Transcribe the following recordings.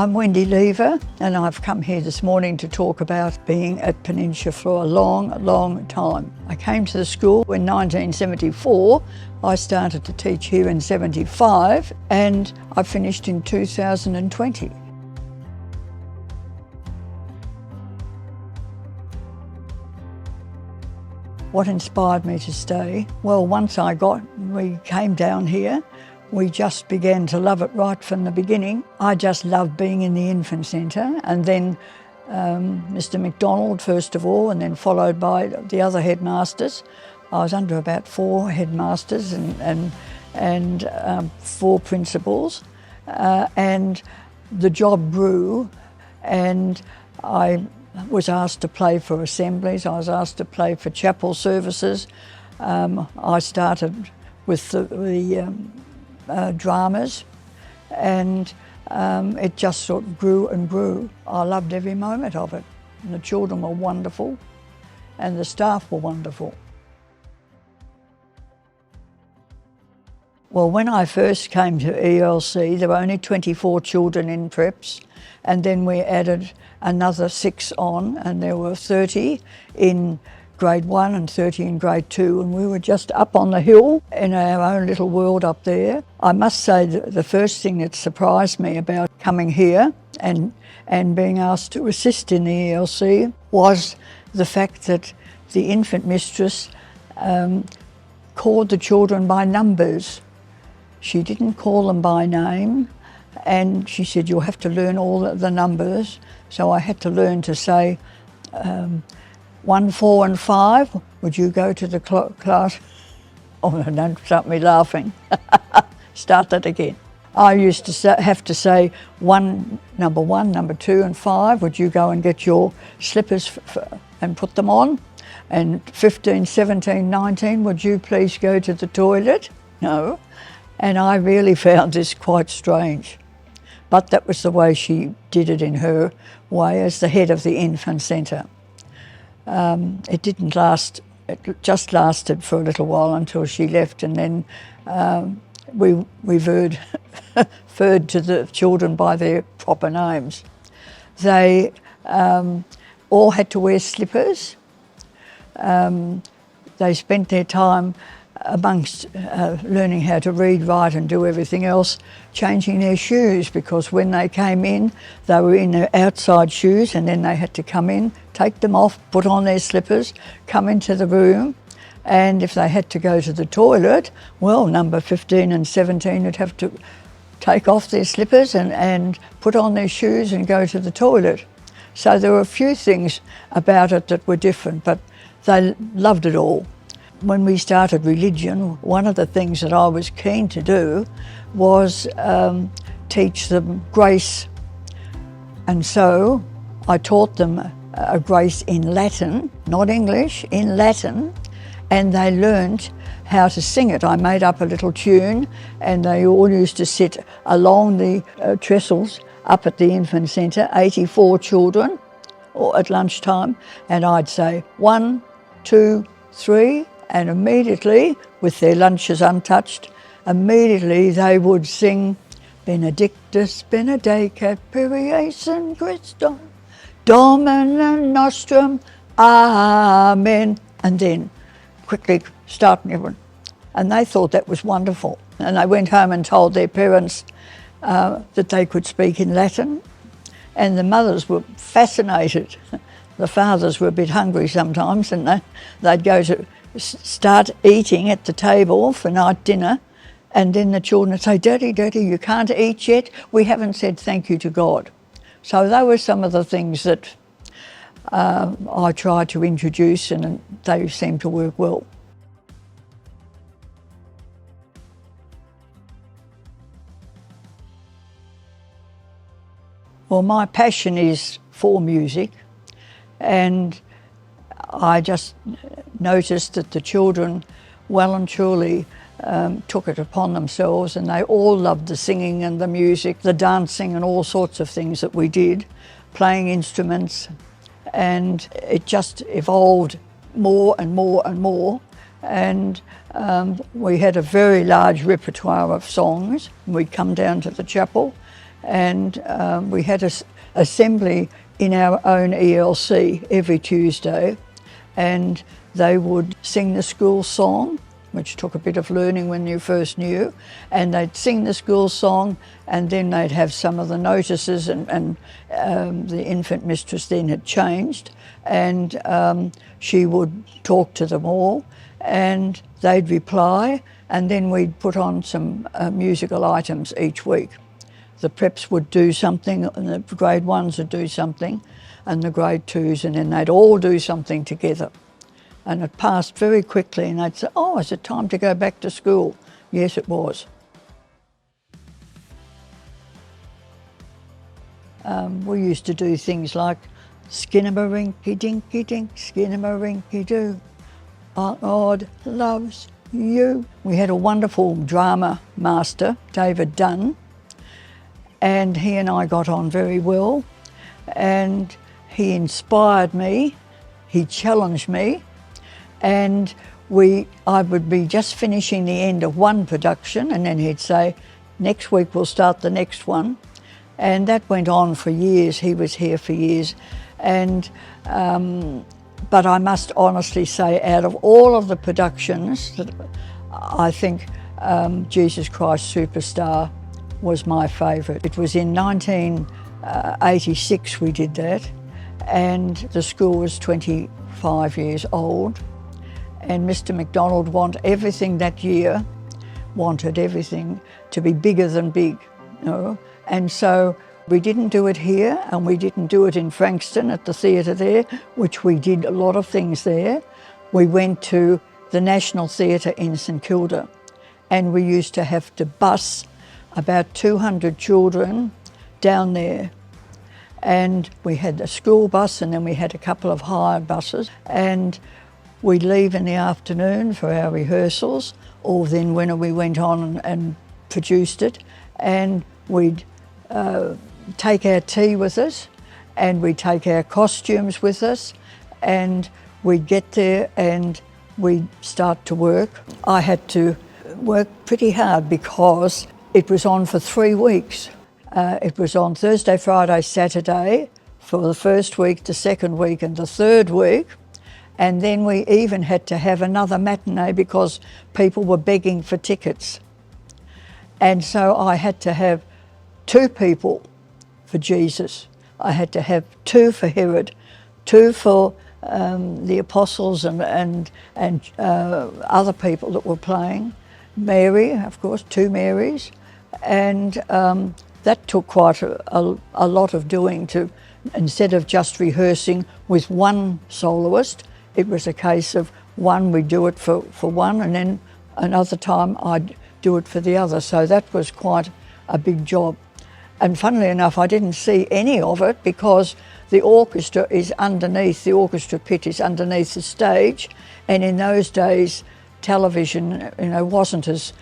I'm Wendy Leaver, and I've come here this morning to talk about being at Peninsula for a long, long time. I came to the school in 1974. I started to teach here in 75, and I finished in 2020. What inspired me to stay? Well, once we came down here, we just began to love it right from the beginning. I just loved being in the infant centre, and then Mr. McDonald first of all, and then followed by the other headmasters. I was under about 4 headmasters and 4 principals, and the job grew, and I was asked to play for assemblies, I was asked to play for chapel services. I started with the dramas, and it just sort of grew and grew. I loved every moment of it. And the children were wonderful, and the staff were wonderful. Well, when I first came to ELC, there were only 24 children in preps, and then we added another 6 on, and there were 30 in grade 1 and 30 in grade 2, and we were just up on the hill in our own little world up there. I must say that the first thing that surprised me about coming here and being asked to assist in the ELC was the fact that the infant mistress called the children by numbers. She didn't call them by name, and she said, you'll have to learn all the numbers. So I had to learn to say 1, 4 and 5, would you go to the class? Oh, don't start me laughing. Start that again. I used to have to say number 1, number 2 and 5, would you go and get your slippers and put them on? And 15, 17, 19, would you please go to the toilet? No. And I really found this quite strange. But that was the way she did it in her way as the head of the infant centre. It didn't last, it just lasted for a little while until she left, and then we referred to the children by their proper names. They all had to wear slippers. They spent their time amongst learning how to read, write and do everything else, changing their shoes, because when they came in, they were in their outside shoes, and then they had to come in, take them off, put on their slippers, come into the room, and if they had to go to the toilet, well, number 15 and 17 would have to take off their slippers and put on their shoes and go to the toilet. So there were a few things about it that were different, but they loved it all. When we started religion, one of the things that I was keen to do was teach them grace. And so I taught them a grace in Latin, not English, in Latin, and they learnt how to sing it. I made up a little tune, and they all used to sit along the trestles up at the infant centre, 84 children, or at lunchtime, and I'd say 1, 2, 3, and immediately, with their lunches untouched, immediately they would sing Benedictus Benedicat Piriason Christum Domine Nostrum Amen, and then quickly starting everyone. And they thought that was wonderful. And they went home and told their parents that they could speak in Latin, and the mothers were fascinated. The fathers were a bit hungry sometimes, and they'd go to start eating at the table for night dinner, and then the children would say, Daddy, Daddy, you can't eat yet, we haven't said thank you to God. So they were some of the things that I tried to introduce, and they seemed to work well. Well, my passion is for music, and I just noticed that the children well and truly took it upon themselves, and they all loved the singing and the music, the dancing and all sorts of things that we did, playing instruments, and it just evolved more and more and more. And we had a very large repertoire of songs. We'd come down to the chapel and we had an assembly in our own ELC every Tuesday, and they would sing the school song, which took a bit of learning when you first knew, and they'd sing the school song, and then they'd have some of the notices, and the infant mistress then had changed, and she would talk to them all, and they'd reply, and then we'd put on some musical items each week. The preps would do something, and the grade ones would do something, and the grade twos, and then they'd all do something together. And it passed very quickly, and they'd say, "Oh, is it time to go back to school?" Yes, it was. We used to do things like skinnamarink-a-dinky-dink, skinnamarink-a-doo, our God loves you. We had a wonderful drama master, David Dunn, and he and I got on very well, and he inspired me, he challenged me, and I would be just finishing the end of one production, and then he'd say, "Next week we'll start the next one." And that went on for years. He was here for years. And but I must honestly say, out of all of the productions, that I think Jesus Christ Superstar was my favourite. It was in 1986 we did that, and the school was 25 years old. And Mr. McDonald wanted everything to be bigger than big, you know? And so we didn't do it here, and we didn't do it in Frankston at the theatre there, which we did a lot of things there. We went to the National Theatre in St Kilda, and we used to have to bus about 200 children down there. And we had a school bus, and then we had a couple of hired buses, and we'd leave in the afternoon for our rehearsals, or then when we went on and produced it, and we'd take our tea with us, and we'd take our costumes with us, and we'd get there and we'd start to work. I had to work pretty hard because it was on for 3 weeks. It was on Thursday, Friday, Saturday for the first week, the second week and the third week. And then we even had to have another matinee because people were begging for tickets. And so I had to have 2 people for Jesus. I had to have 2 for Herod, 2 for the apostles and other people that were playing. Mary, of course, 2 Marys. And that took quite a lot of doing to, instead of just rehearsing with one soloist, it was a case of one, we'd do it for one, and then another time I'd do it for the other. So that was quite a big job. And funnily enough, I didn't see any of it because the orchestra is underneath, the orchestra pit is underneath the stage. And in those days, television, wasn't as,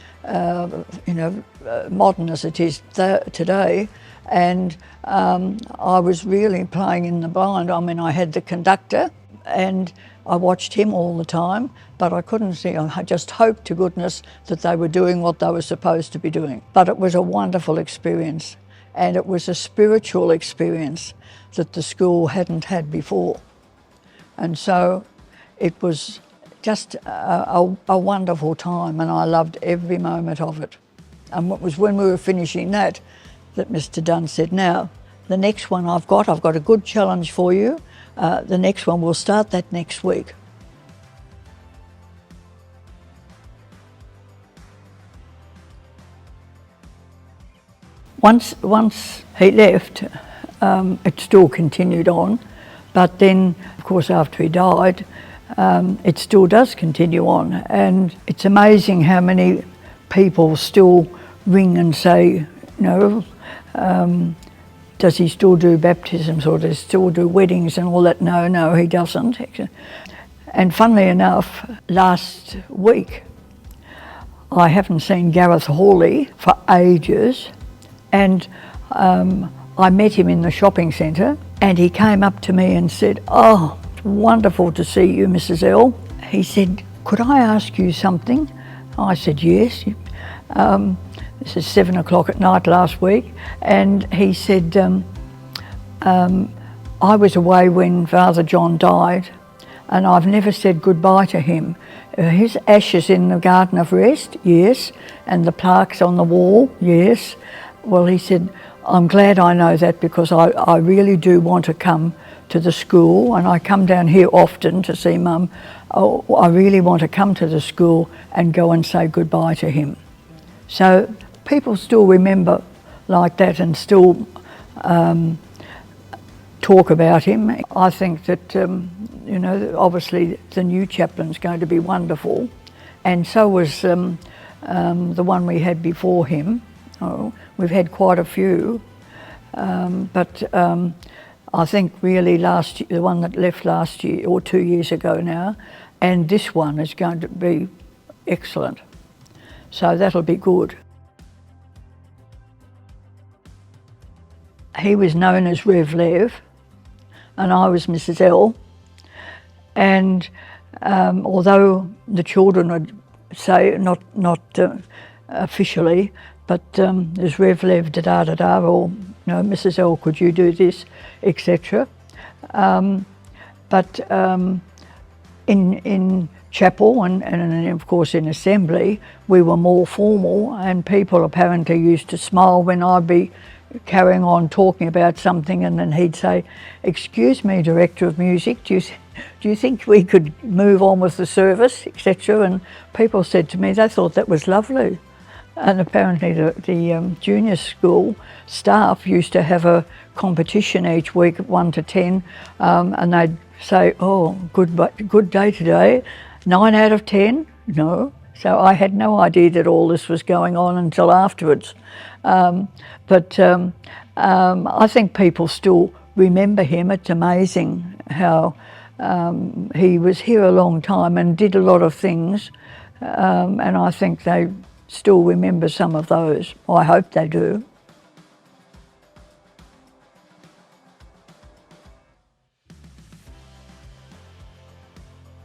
modern as it is today. And I was really playing in the blind. I mean, I had the conductor, and I watched him all the time, but I couldn't see. I just hoped to goodness that they were doing what they were supposed to be doing. But it was a wonderful experience, and it was a spiritual experience that the school hadn't had before. And so it was just a wonderful time, and I loved every moment of it. And it was when we were finishing that Mr. Dunn said, "Now, the next one I've got a good challenge for you. The next one, we'll start that next week." Once he left, it still continued on, but then, of course, after he died, it still does continue on. And it's amazing how many people still ring and say, does he still do baptisms, or does he still do weddings and all that? No, he doesn't. And funnily enough, last week, I haven't seen Gareth Hawley for ages, and I met him in the shopping centre, and he came up to me and said, "Oh, it's wonderful to see you, Mrs. L." He said, "Could I ask you something?" I said, "Yes." this is 7 o'clock at night last week, and he said, I was away when Father John died, and I've never said goodbye to him. His ashes in the Garden of Rest, yes, and the plaques on the wall, yes. Well, he said, I'm glad I know that, because I really do want to come to the school, and I come down here often to see Mum. Oh, I really want to come to the school and go and say goodbye to him. So people still remember like that and still talk about him. I think that, you know, obviously the new chaplain's going to be wonderful, and so was the one we had before him. Oh, we've had quite a few, but I think really the one that left last year, or 2 years ago now, and this one is going to be excellent. So that'll be good. He was known as Rev Lev, and I was Mrs L. And although the children would say, not officially, but there's Rev Lev da-da-da-da, or, you know, Mrs L, could you do this, etc. But in chapel and of course in assembly, we were more formal, and people apparently used to smile when I'd be carrying on talking about something, and then he'd say, excuse me, Director of Music, do you think we could move on with the service, etc. And people said to me they thought that was lovely. And apparently the junior school staff used to have a competition each week, 1 to 10, and they'd say, oh, good day today, 9 out of 10, no. So I had no idea that all this was going on until afterwards. But I think people still remember him. It's amazing how he was here a long time and did a lot of things, and I think they still remember some of those. I hope they do.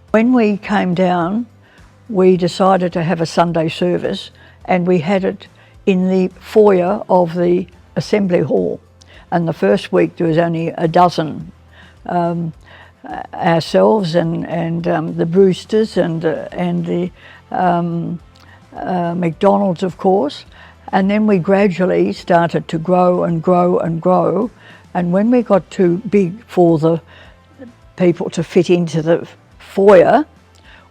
When we came down, we decided to have a Sunday service, and we had it in the foyer of the Assembly Hall. And the first week there was only a dozen, ourselves and the Brewsters and the McDonald's, of course. And then we gradually started to grow and grow and grow. And when we got too big for the people to fit into the foyer,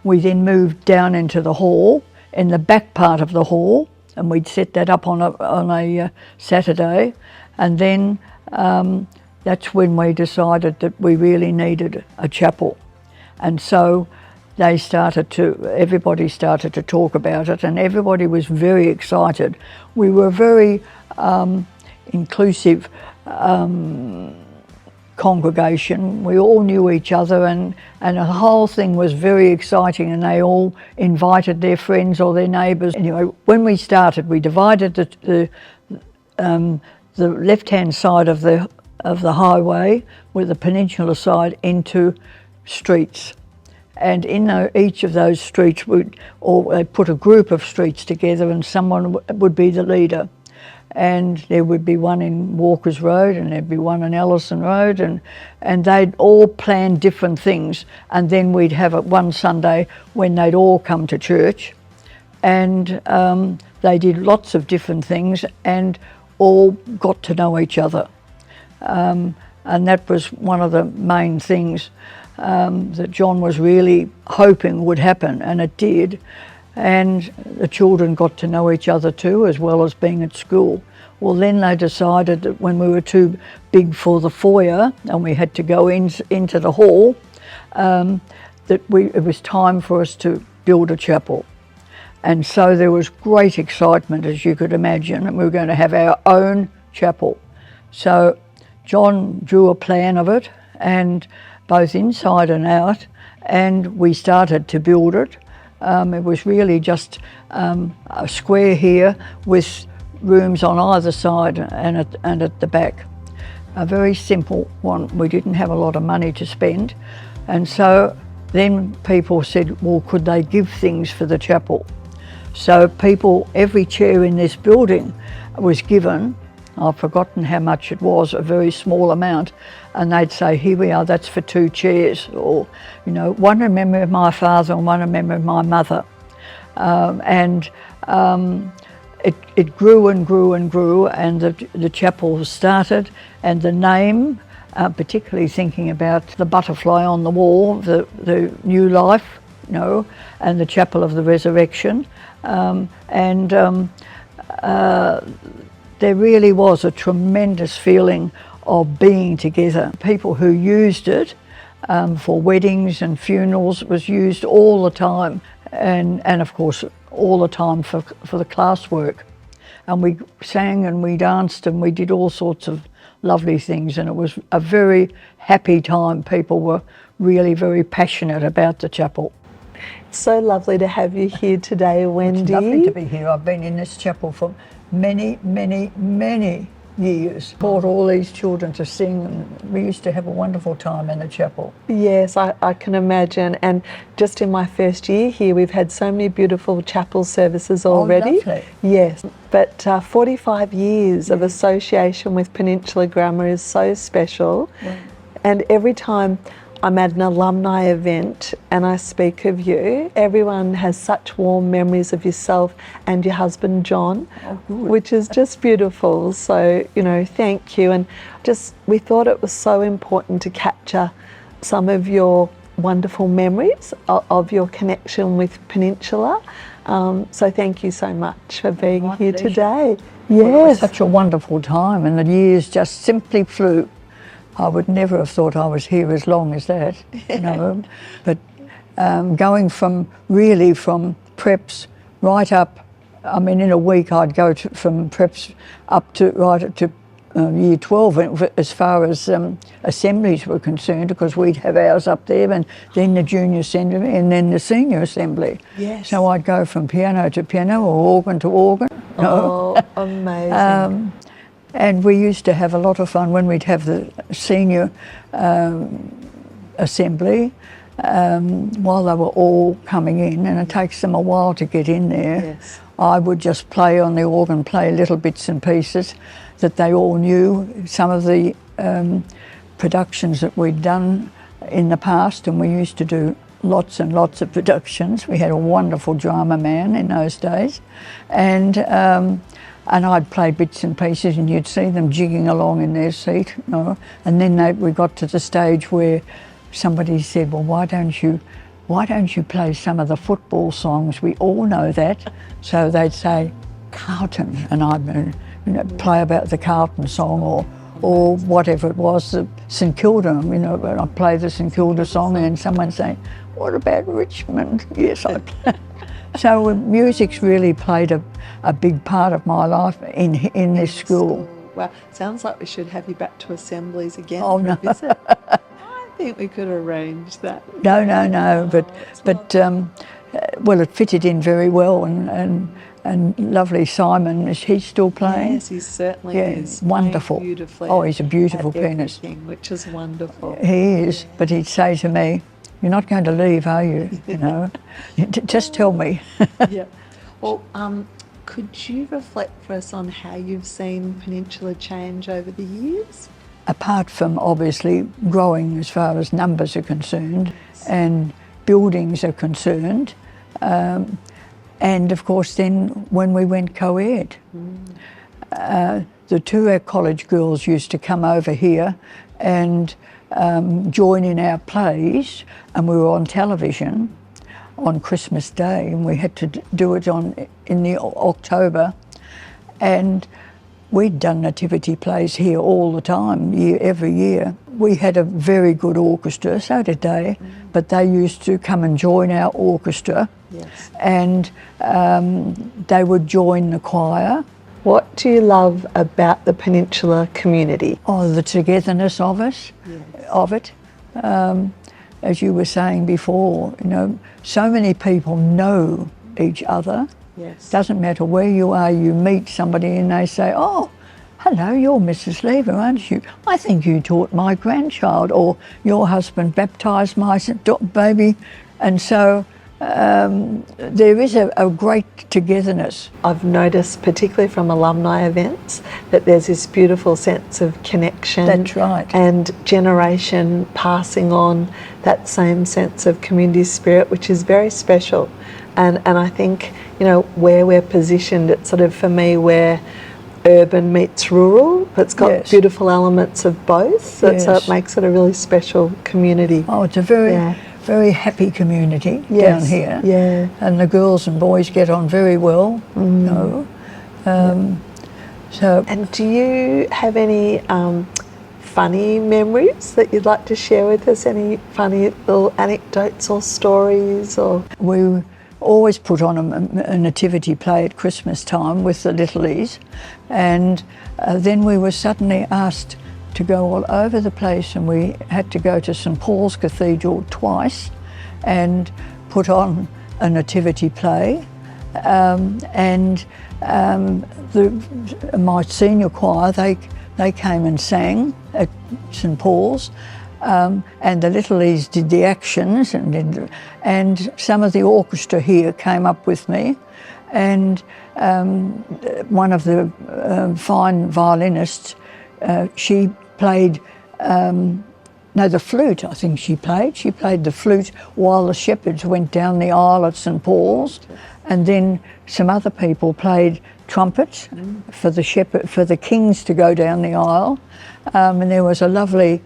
we then moved down into the hall, in the back part of the hall, and we'd set that up on a Saturday. And then that's when we decided that we really needed a chapel. And so everybody started to talk about it, and everybody was very excited. We were very inclusive congregation. We all knew each other, and the whole thing was very exciting, and they all invited their friends or their neighbours. Anyway, when we started, we divided the left-hand side of the highway with the Peninsula side into streets. And in each of those streets, they put a group of streets together, and someone would be the leader. And there would be one in Walker's Road, and there'd be one in Ellison Road, and they'd all plan different things. And then we'd have it one Sunday when they'd all come to church, and they did lots of different things and all got to know each other. And that was one of the main things that John was really hoping would happen, and it did. And the children got to know each other too, as well as being at school. Well, then they decided that when we were too big for the foyer and we had to go into the hall, that it was time for us to build a chapel. And so there was great excitement, as you could imagine, and we were going to have our own chapel. So John drew a plan of it, and both inside and out, and we started to build it. It was really just a square here with rooms on either side and at the back. A very simple one. We didn't have a lot of money to spend, and so then people said, well, could they give things for the chapel? So people, every chair in this building was given, I've forgotten how much it was, a very small amount, and they'd say, here we are, that's for 2 chairs, or, you know, one in memory of my father and one in memory of my mother. It grew and grew and grew, and the chapel started, and the name, particularly thinking about the butterfly on the wall, the new life, you know, and the chapel of the resurrection, there really was a tremendous feeling of being together. People who used it for weddings and funerals, was used all the time, and of course all the time for the classwork. And we sang and we danced and we did all sorts of lovely things, and it was a very happy time. People were really very passionate about the chapel. It's so lovely to have you here today, Wendy. It's lovely to be here. I've been in this chapel for many, many, many years. Taught all these children to sing, and we used to have a wonderful time in the chapel. Yes, I can imagine. And just in my first year here, we've had so many beautiful chapel services already. Oh, lovely. Yes, but 45 years of association with Peninsula Grammar is so special. Yeah. And every time I'm at an alumni event and I speak of you, everyone has such warm memories of yourself and your husband John, which is just beautiful. So, you know, thank you. And just, we thought it was so important to capture some of your wonderful memories of your connection with Peninsula. So thank you so much for being here today. Yes. Well, it was such a wonderful time, and the years just simply flew. I would never have thought I was here as long as that, you know. But going from preps right up, I mean, in a week I'd go from preps up to right up to year 12, as far as assemblies were concerned, because we'd have ours up there, and then the junior assembly, and then the senior assembly. Yes. So I'd go from piano to piano, or organ to organ. Oh, amazing. And we used to have a lot of fun when we'd have the senior assembly while they were all coming in, and it takes them a while to get in there. Yes. I would just play on the organ, play little bits and pieces that they all knew. Some of the productions that we'd done in the past, and we used to do lots and lots of productions. We had a wonderful drama man in those days, and I'd play bits and pieces, and you'd see them jigging along in their seat, you know. And then we got to the stage where somebody said, well, why don't you play some of the football songs? We all know that. So they'd say, Carlton, and I'd play about the Carlton song, or whatever it was, the St Kilda, you know, and I'd play the St Kilda song, and someone say, what about Richmond? Yes, I play. So music's really played a big part of my life in this school. Well, sounds like we should have you back to assemblies again Oh, for no. a visit. I think we could arrange that. No, but well, it fitted in very well, and lovely Simon, is he still playing? Yes, he certainly is. Wonderful. Beautifully. Oh, he's a beautiful pianist. Which is wonderful. He is, but he'd say to me, you're not going to leave, are you? You know, just tell me. Yeah. Well, could you reflect for us on how you've seen Peninsula change over the years? Apart from obviously growing as far as numbers are concerned and buildings are concerned, and of course then when we went co-ed, the two college girls used to come over here and join in our plays, and we were on television on Christmas Day, and we had to do it in the October, and we'd done nativity plays here all the time, every year. We had a very good orchestra, so did they, but they used to come and join our orchestra. Yes. And they would join the choir. What do you love about the Peninsula community? Oh, the togetherness of it. Yes. Of it. As you were saying before, you know, so many people know each other. Yes. Doesn't matter where you are, you meet somebody and they say, oh, hello, you're Mrs. Leaver, aren't you? I think you taught my grandchild, or your husband baptised my baby. And so there is a great togetherness. I've noticed, particularly from alumni events, that there's this beautiful sense of connection. That's right. And generation passing on that same sense of community spirit, which is very special. And I think, you know, where we're positioned, it's sort of, for me, where urban meets rural, but it's got Yes. beautiful elements of both. So Yes. it makes it a really special community. Oh, it's a very, Yeah. very happy community down Yes, here. yeah. And the girls and boys get on very well, you know. So And do you have any funny memories that you'd like to share with us? Any funny little anecdotes or stories? Or we always put on a nativity play at Christmas time with the littlies, and then we were suddenly asked to go all over the place, and we had to go to St Paul's Cathedral twice and put on a nativity play. My senior choir, they came and sang at St Paul's, and the littlies did the actions, and some of the orchestra here came up with me, and one of the fine violinists, she played the flute. I think she played the flute while the shepherds went down the aisle at St Paul's, and then some other people played trumpets for the kings to go down the aisle, and there was a lovely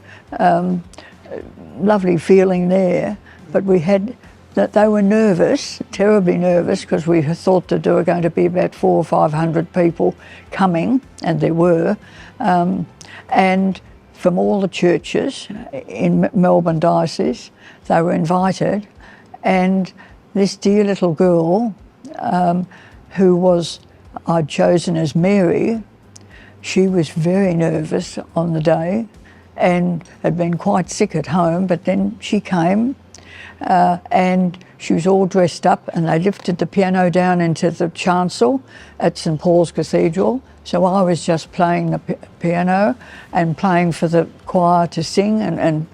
feeling there. But we had that they were nervous, terribly nervous, because we thought that there were going to be about 400 or 500 people coming, and there were, and from all the churches in Melbourne Diocese, they were invited, and this dear little girl, who I'd chosen as Mary, she was very nervous on the day and had been quite sick at home, but then she came and she was all dressed up, and they lifted the piano down into the chancel at St Paul's Cathedral. So I was just playing the piano and playing for the choir to sing, and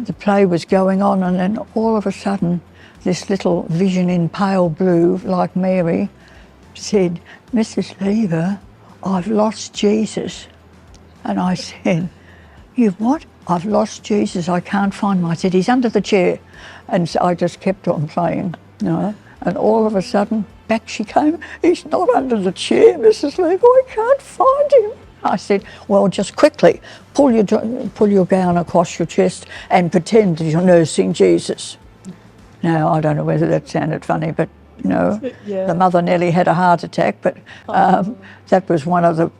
the play was going on, and then all of a sudden this little vision in pale blue, like Mary, said, "Mrs. Leaver, I've lost Jesus." And I said, "You've what?" "I've lost Jesus. I can't find him." I said, "He's under the chair." And so I just kept on playing, you know, and all of a sudden back she came. "He's not under the chair, Mrs. Leaver. I can't find him." I said, "Well, just quickly pull your gown across your chest and pretend that you're nursing Jesus." Now, I don't know whether that sounded funny, but you know, Yeah. the mother nearly had a heart attack, but that was one of the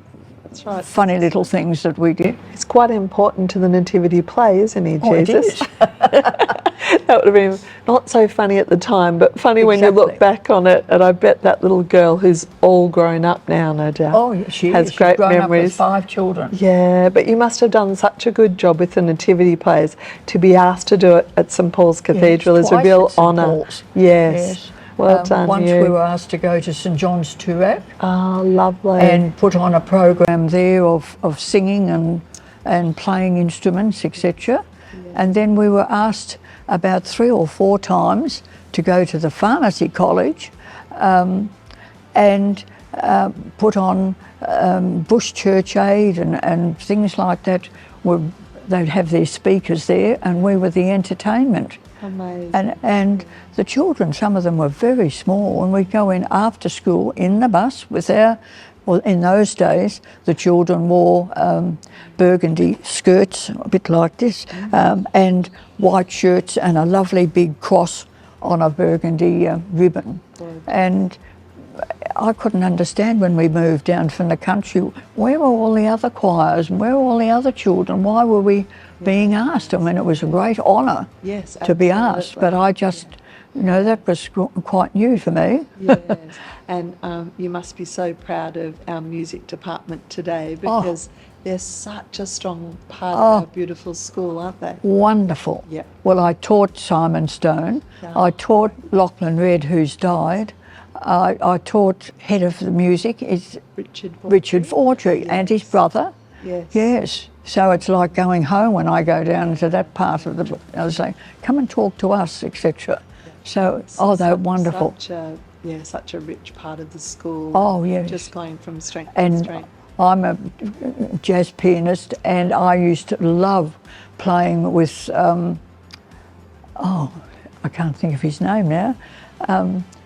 That's right. funny little things that we did. It's quite important to the nativity play, isn't he, Oh, it Jesus? is. That would have been not so funny at the time, but funny when you look Exactly. back on it. And I bet that little girl, who's all grown up now, no doubt, Oh, yeah, she has is. She's great grown up with memories. 5 children. Yeah, but you must have done such a good job with the nativity plays. To be asked to do it at St Paul's Cathedral is a twice real at St. honour. Paul's. Yes. Well done, Once you. we were asked to go to St John's Tuac Oh, lovely. and put on a program there of singing and playing instruments, etc. And then we were asked about 3 or 4 times to go to the pharmacy college and put on Bush Church Aid and things like that. They'd have their speakers there, and we were the entertainment. Amazing. And the children, some of them were very small, and we'd go in after school in the bus with well, in those days, the children wore burgundy skirts, a bit like this, and white shirts and a lovely big cross on a burgundy ribbon. And I couldn't understand when we moved down from the country, where were all the other choirs and where were all the other children? Why were we being asked? I mean, it was a great honour Yes, to be asked, but I just, you know, that was quite new for me. Yes, and you must be so proud of our music department today, because they're such a strong part of our beautiful school, aren't they? Wonderful. Yeah. Well, I taught Simon Stone. Yeah. I taught Lachlan Red, who's died. I taught head of the music is Richard Fordry, and his brother. Yes. Yes. So it's like going home when I go down to that part of the. I was saying, "Come and talk to us," etc. So, they're wonderful. Such a rich part of the school. Oh, yes. Just going from strength to strength. I'm a jazz pianist, and I used to love playing with, I can't think of his name now.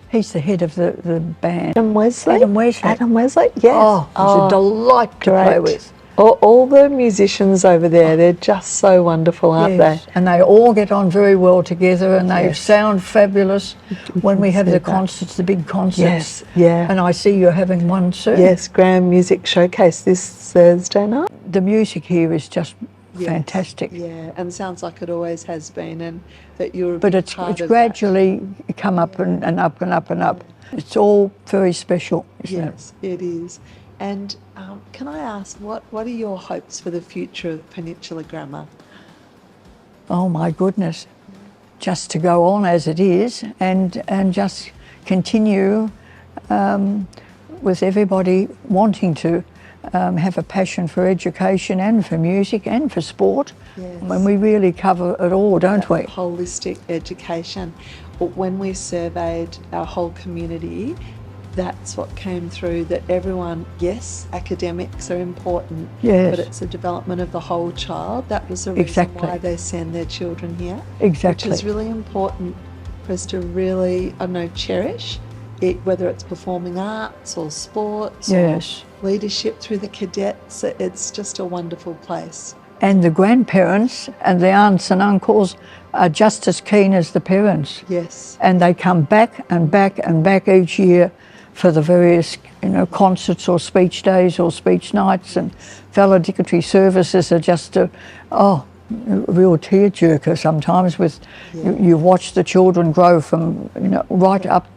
He's the head of the band. Adam Wesley? Adam Wesley, yes. Oh, he's a delight to play with. All the musicians over there, they're just so wonderful, aren't they? And they all get on very well together, and they sound fabulous when we have the concerts, the big concerts. Yes, yeah. And I see you're having one soon. Yes, Grand Music Showcase this Thursday night. The music here is just fantastic. Yeah, and sounds like it always has been, and that you're But it's gradually come up and up and up and up. It's all very special, isn't it? Yes, it is. And can I ask, what are your hopes for the future of Peninsula Grammar? Oh my goodness, just to go on as it is, and just continue with everybody wanting to have a passion for education and for music and for sport. Yes. When we really cover it all, don't we? Holistic education. When we surveyed our whole community, that's what came through, that everyone, yes, academics are important, but it's the development of the whole child. That was the reason why they send their children here. Exactly. Which is really important for us to really, cherish it, whether it's performing arts or sports or leadership through the cadets. It's just a wonderful place. And the grandparents and the aunts and uncles are just as keen as the parents. Yes. And they come back and back and back each year for the various, concerts or speech days or speech nights, and valedictory services are just a real tearjerker sometimes. With you watch the children grow from right up,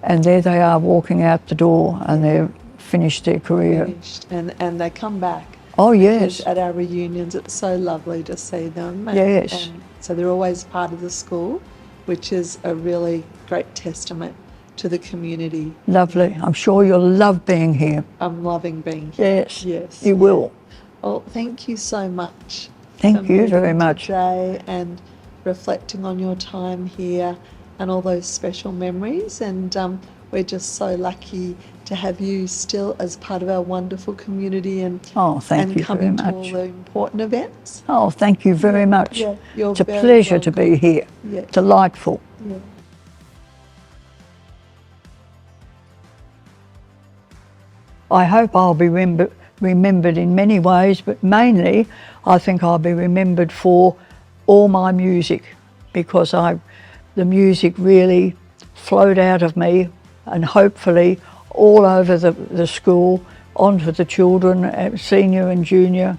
and there they are walking out the door, and they've finished their career. And they come back. Oh yes. At our reunions, it's so lovely to see them. Yes. And so they're always part of the school, which is a really great testament to the community. Lovely. I'm sure you'll love being here. I'm loving being here. Yes, you will. Well, thank you so much. Thank you very much. Today, and reflecting on your time here and all those special memories. And we're just so lucky to have you still as part of our wonderful community and thank you very coming much. to all the important events. Oh, thank you very much. Yeah, it's a pleasure to be here. Yes. Delightful. Yeah. I hope I'll be remembered in many ways, but mainly I think I'll be remembered for all my music, because the music really flowed out of me, and hopefully all over the school, onto the children, senior and junior,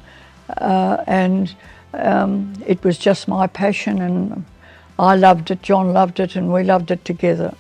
and it was just my passion, and I loved it, John loved it, and we loved it together.